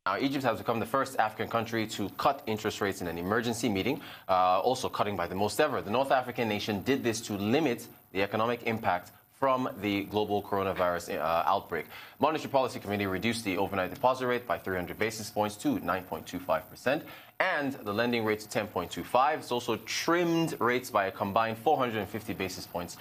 Now, Egypt has become the first African country to cut interest rates in an emergency meeting, also cutting by the most ever. The North African nation did this to limit the economic impact from the global coronavirus outbreak. Monetary Policy Committee reduced the overnight deposit rate by 300 basis points to 9.25%, and the lending rate to 10.25%. It's also trimmed rates by a combined 450 basis points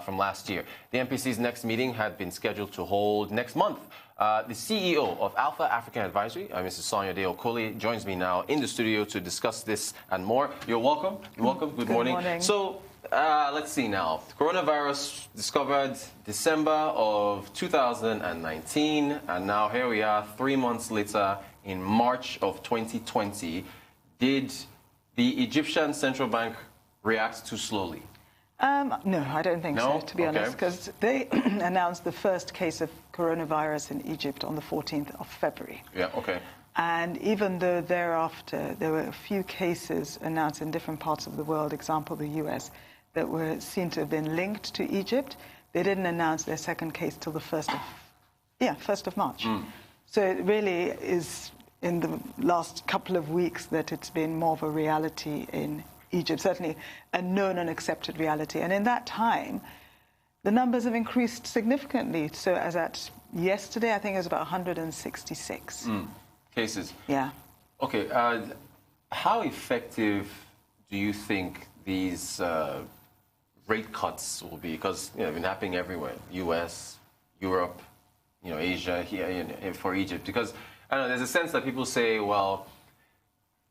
from last year. The MPC's next meeting had been scheduled to hold next month. The CEO of Alpha African Advisory, Mrs. Sanyade Okoli, joins me now in the studio to discuss this and more. You're welcome. You're welcome. Good morning. So, let's see now. Coronavirus discovered December of 2019, and now here we are 3 months later in March of 2020. Did the Egyptian Central Bank react too slowly? No, I don't think so, to be honest, because they announced the first case of coronavirus in Egypt on the 14th of February. Yeah, okay. And even though thereafter there were a few cases announced in different parts of the world, example the US, that were seen to have been linked to Egypt, they didn't announce their second case till the 1st of March. So it really is in the last couple of weeks that it's been more of a reality in Egypt, certainly a known and accepted reality. And in that time, the numbers have increased significantly. So as at yesterday, I think it was about 166 cases. Yeah. Okay. How effective do you think these rate cuts will be? Because they've been happening everywhere: U.S., Europe, Asia, here for Egypt. Because I don't know, there's a sense that people say, well,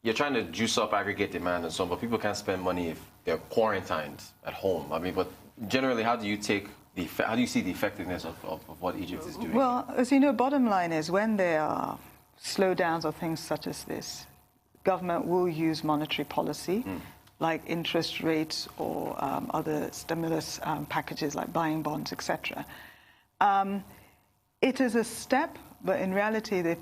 you're trying to juice up aggregate demand and so on, but people can't spend money if they're quarantined at home. I mean, but generally, how do you see the effectiveness of what Egypt is doing? Well, as you know, bottom line is when there are slowdowns or things such as this, government will use monetary policy, like interest rates or other stimulus packages like buying bonds, etc. It is a step, but in reality, they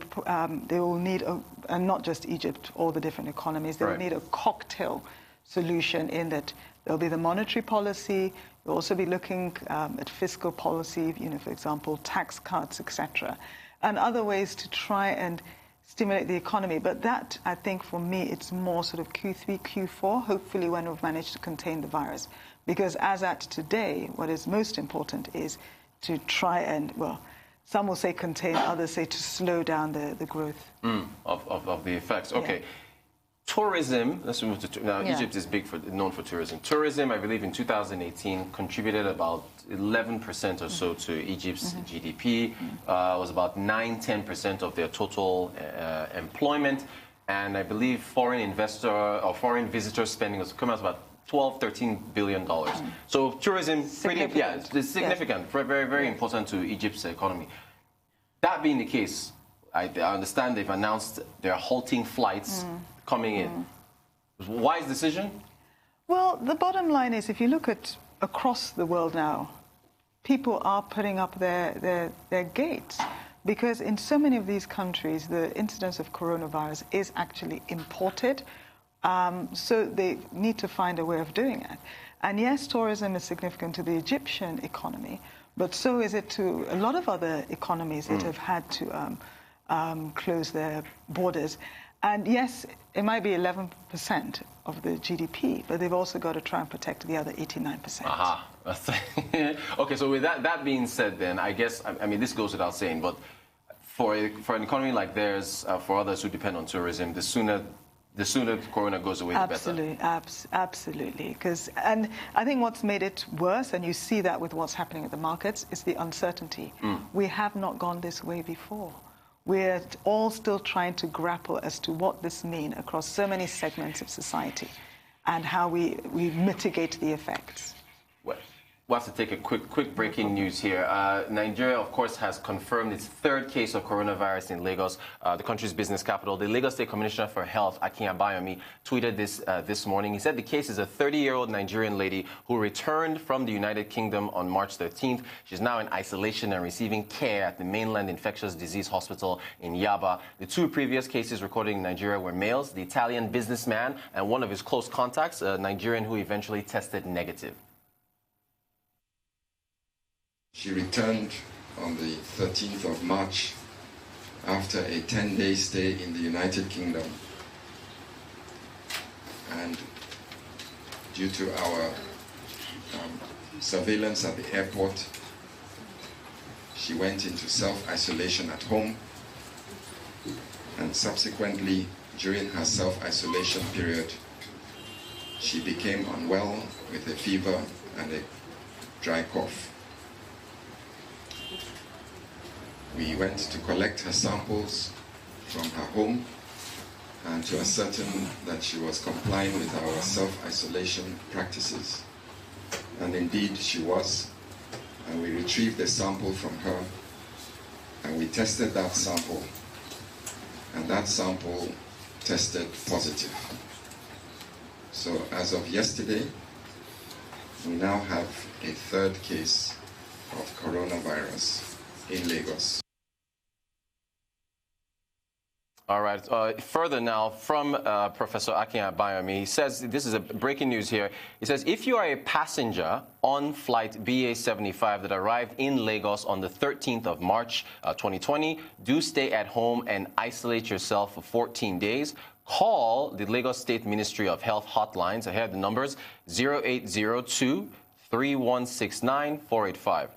will need, and not just Egypt, all the different economies, they will need a cocktail solution in that there'll be the monetary policy, you'll also be looking at fiscal policy, for example, tax cuts, etc., and other ways to try and stimulate the economy. But that, I think, for me, it's more sort of Q3, Q4, hopefully when we've managed to contain the virus. Because as at today, what is most important is to try and, well, some will say contain, others say to slow down the growth. Of the effects. Okay. Yeah. Tourism, let's move to now. Yeah. Egypt is known for tourism. Tourism, I believe, in 2018 contributed about 11% or so to Egypt's GDP. Was about 9–10% of their total employment, and I believe foreign investor or foreign visitor spending was coming out about $12–13 billion. So tourism, it's significant, very, very important to Egypt's economy. That being the case, I understand they've announced they're halting flights coming in. Wise decision? Well, the bottom line is, if you look at across the world now, people are putting up their gates, because in so many of these countries, the incidence of coronavirus is actually imported. So they need to find a way of doing it. And yes, tourism is significant to the Egyptian economy, but so is it to a lot of other economies that have had to close their borders. And yes, it might be 11% of the GDP, but they've also got to try and protect the other 89%. Aha. Okay, so with that being said, then, I guess, I mean, this goes without saying, but for an economy like theirs, for others who depend on tourism, the sooner Corona goes away, the better. Absolutely. And I think what's made it worse, and you see that with what's happening at the markets, is the uncertainty. We have not gone this way before. We're all still trying to grapple as to what this means across so many segments of society and how we mitigate the effects. Well, we'll have to take a quick breaking news here. Nigeria, of course, has confirmed its third case of coronavirus in Lagos, the country's business capital. The Lagos State Commissioner for Health, Akin Abayomi, tweeted this morning. He said the case is a 30-year-old Nigerian lady who returned from the United Kingdom on March 13th. She's now in isolation and receiving care at the Mainland Infectious Disease Hospital in Yaba. The two previous cases recorded in Nigeria were males, the Italian businessman and one of his close contacts, a Nigerian who eventually tested negative. She returned on the 13th of March after a 10-day stay in the United Kingdom. And due to our surveillance at the airport, she went into self-isolation at home, and subsequently, during her self-isolation period, she became unwell with a fever and a dry cough. We went to collect her samples from her home and to ascertain that she was complying with our self-isolation practices. And indeed she was. And we retrieved a sample from her and we tested that sample. And that sample tested positive. So as of yesterday, we now have a third case of coronavirus in Lagos. All right. Further now from Professor Akin Abayomi, he says, this is a breaking news here. He says, if you are a passenger on flight BA75 that arrived in Lagos on the 13th of March 2020, do stay at home and isolate yourself for 14 days. Call the Lagos State Ministry of Health hotlines. I have the numbers 0802 3169 485.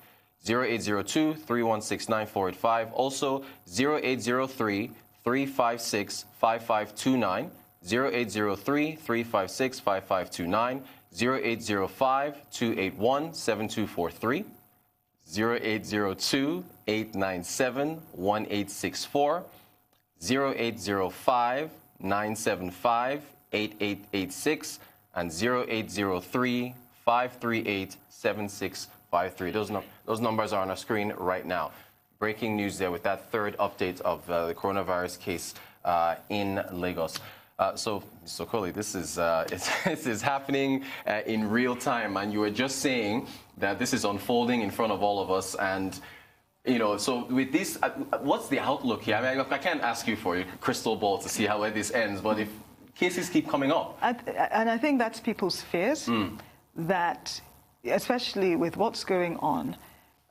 0802 3169 485. Also 0803 356 5529, 0803 356 5529, 0805 281 7243, 0802 897 1864, 0805 975 8886, and 0803 538 7653. Those numbers are on our screen right now. Breaking news there with that third update of the coronavirus case in Lagos. So, Mr. Okoli, this is happening in real time, and you were just saying that this is unfolding in front of all of us. And you know, so with this, what's the outlook here? I mean, I can't ask you for your crystal ball to see how this ends, but if cases keep coming up, and I think that's people's fears that, especially with what's going on,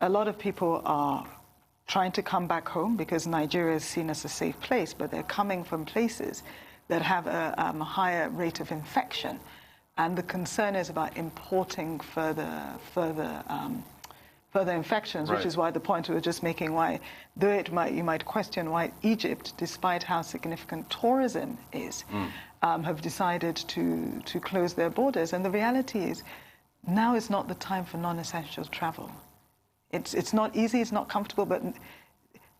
a lot of people are trying to come back home because Nigeria is seen as a safe place, but they're coming from places that have a higher rate of infection. And the concern is about importing further infections, which is why the point we were just making, why, though you might question why Egypt, despite how significant tourism is, have decided to close their borders. And the reality is, now is not the time for non-essential travel. It's not easy, it's not comfortable, but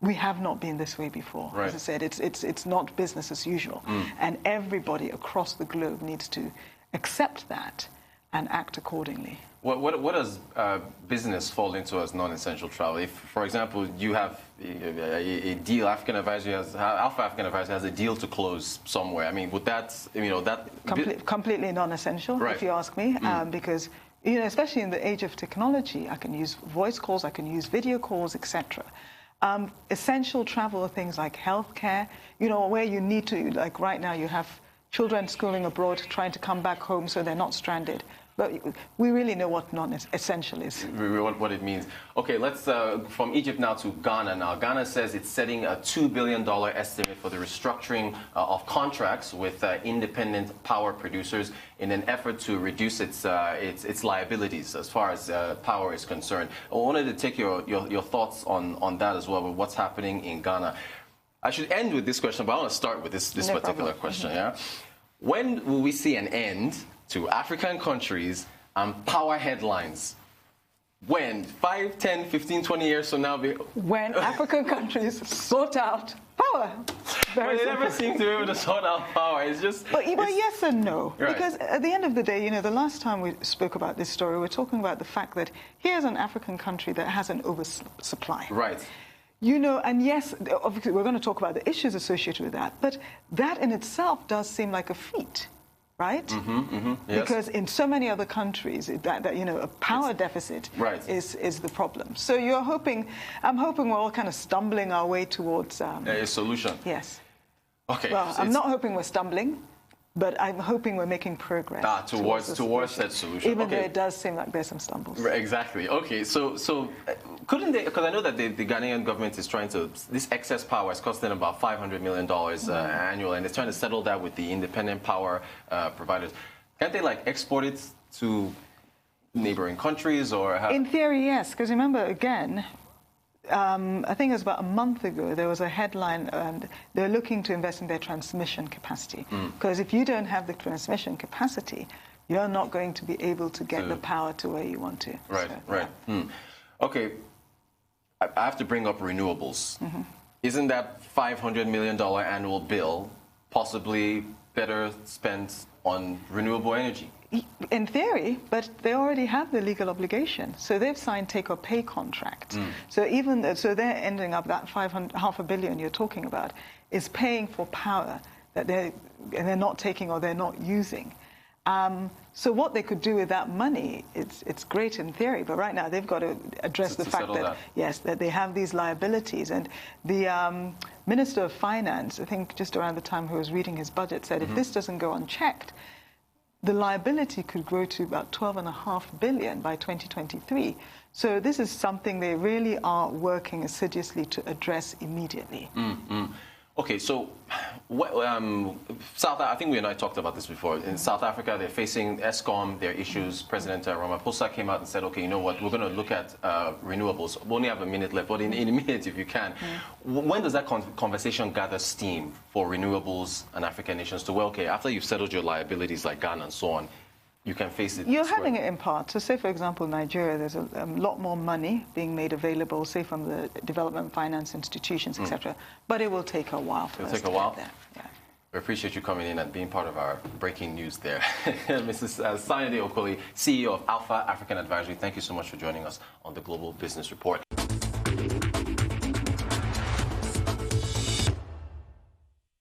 we have not been this way before. As I said, it's not business as usual. And everybody across the globe needs to accept that and act accordingly. What does business fall into as non-essential travel? If, for example, you have a deal, Alpha African Advisory has a deal to close somewhere, I mean, would that, completely non-essential, if you ask me, because, you know, especially in the age of technology, I can use voice calls, I can use video calls, etc. Essential travel are things like healthcare, you know, where you need to, like right now you have children schooling abroad trying to come back home so they're not stranded. But we really know what non-essential is. What it means. Okay, let's, from Egypt now to Ghana now. Ghana says it's setting a $2 billion estimate for the restructuring of contracts with independent power producers in an effort to reduce its liabilities as far as power is concerned. I wanted to take your thoughts on that as well, with what's happening in Ghana. I should end with this question, but I want to start with this particular question. Yeah, when will we see an end to African countries and power headlines? When? 5, 10, 15, 20 years from now? When African countries sort out power. But they never seem to be able to sort out power. It's just... But yes and no. Right. Because at the end of the day, you know, the last time we spoke about this story, we were talking about the fact that here's an African country that has an oversupply. Right. You know, and yes, obviously we're going to talk about the issues associated with that, but that in itself does seem like a feat. Right? Yes. Because in so many other countries, that you know, a power deficit is the problem. So I'm hoping we're all kind of stumbling our way towards a solution. Yes. Okay. Well, I'm not hoping we're stumbling, But I'm hoping we're making progress towards that solution. Even though it does seem like there's some stumbles. Exactly. Okay. So couldn't they? Because I know that the Ghanaian government is trying to. This excess power is costing about $500 million annual, and they're trying to settle that with the independent power providers. Can't they export it to neighboring countries or? In theory, yes. Because remember, again. I think it was about a month ago, there was a headline, and they're looking to invest in their transmission capacity. Because if you don't have the transmission capacity, you're not going to be able to get the power to where you want to. Right, so, right. Yeah. Okay, I have to bring up renewables. Isn't that $500 million annual bill possibly better spent on renewable energy? In theory, but they already have the legal obligation. So they've signed take-or-pay contracts. So they're ending up that $500 billion you're talking about is paying for power that they're not taking or they're not using. So what they could do with that money, it's great in theory, but right now they've got to address the fact that, yes, that they have these liabilities. And the Minister of Finance, I think just around the time he was reading his budget, said if this doesn't go unchecked, the liability could grow to about $12.5 billion by 2023. So this is something they really are working assiduously to address immediately. Okay, so I think we and I talked about this before. In South Africa, they're facing ESCOM, their issues. President Ramaphosa came out and said, okay, you know what, we're going to look at renewables. We only have a minute left, but in a minute, if you can. When does that conversation gather steam for renewables and African nations to, well, okay, after you've settled your liabilities like Ghana and so on, you can face it? You're having it in part. So say, for example, Nigeria, there's a lot more money being made available, say, from the development finance institutions, etc. But it will take a while for us to get there. Yeah. We appreciate you coming in and being part of our breaking news there. Mrs. Sanyade Okoli, CEO of Alpha African Advisory, thank you so much for joining us on the Global Business Report.